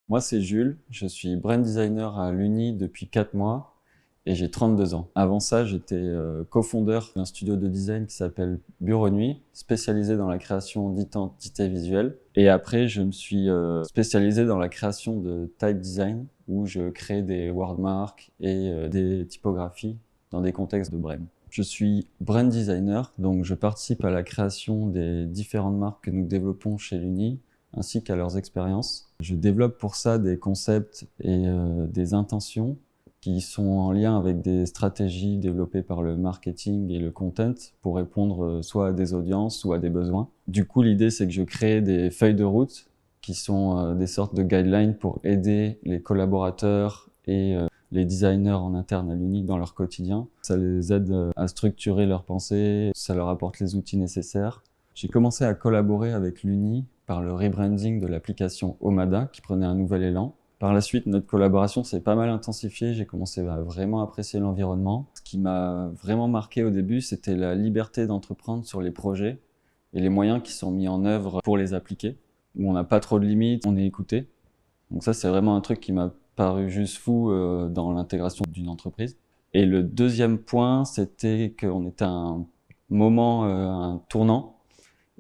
Moi, c'est Jules, je suis brand designer à l'Uni depuis 4 mois et j'ai 32 ans. Avant ça, j'étais cofondeur d'un studio de design qui s'appelle Bureau Nuit, spécialisé dans la création d'identités visuelles. Et après, je me suis spécialisé dans la création de type design, où je crée des wordmarks et des typographies dans des contextes de brand. Je suis brand designer, donc je participe à la création des différentes marques que nous développons chez l'Uni, ainsi qu'à leurs expériences. Je développe pour ça des concepts et des intentions qui sont en lien avec des stratégies développées par le marketing et le content pour répondre soit à des audiences ou à des besoins. Du coup, l'idée, c'est que je crée des feuilles de route qui sont des sortes de guidelines pour aider les collaborateurs et les designers en interne à l'Uni dans leur quotidien. Ça les aide à structurer leurs pensées, ça leur apporte les outils nécessaires. J'ai commencé à collaborer avec l'Uni par le rebranding de l'application Omada qui prenait un nouvel élan. Par la suite, notre collaboration s'est pas mal intensifiée. J'ai commencé à vraiment apprécier l'environnement. Ce qui m'a vraiment marqué au début, c'était la liberté d'entreprendre sur les projets et les moyens qui sont mis en œuvre pour les appliquer, où on n'a pas trop de limites, on est écouté. Donc ça, c'est vraiment un truc qui m'a paru juste fou dans l'intégration d'une entreprise. Et le deuxième point, c'était qu'on était à un moment, un tournant,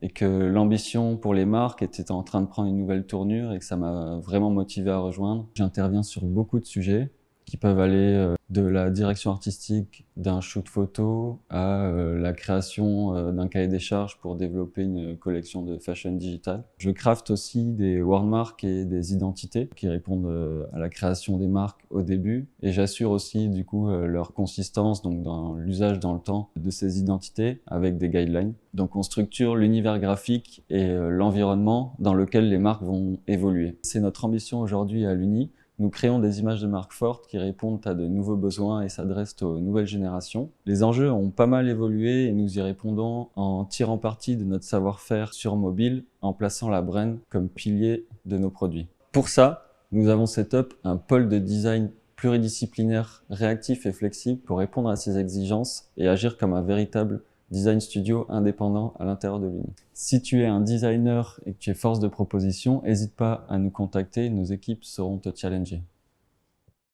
et que l'ambition pour les marques était en train de prendre une nouvelle tournure et que ça m'a vraiment motivé à rejoindre. J'interviens sur beaucoup de sujets qui peuvent aller de la direction artistique d'un shoot photo à la création d'un cahier des charges pour développer une collection de fashion digital. Je crafte aussi des wordmarks et des identités qui répondent à la création des marques au début, et j'assure aussi du coup leur consistance, donc dans l'usage dans le temps de ces identités avec des guidelines. Donc on structure l'univers graphique et l'environnement dans lequel les marques vont évoluer. C'est notre ambition aujourd'hui à l'Uni. Nous créons des images de marques fortes qui répondent à de nouveaux besoins et s'adressent aux nouvelles générations. Les enjeux ont pas mal évolué et nous y répondons en tirant parti de notre savoir-faire sur mobile, en plaçant la brand comme pilier de nos produits. Pour ça, nous avons set up un pôle de design pluridisciplinaire, réactif et flexible pour répondre à ces exigences et agir comme un véritable design studio indépendant à l'intérieur de l'Uni. Si tu es un designer et que tu es force de proposition, n'hésite pas à nous contacter, nos équipes sauront te challenger.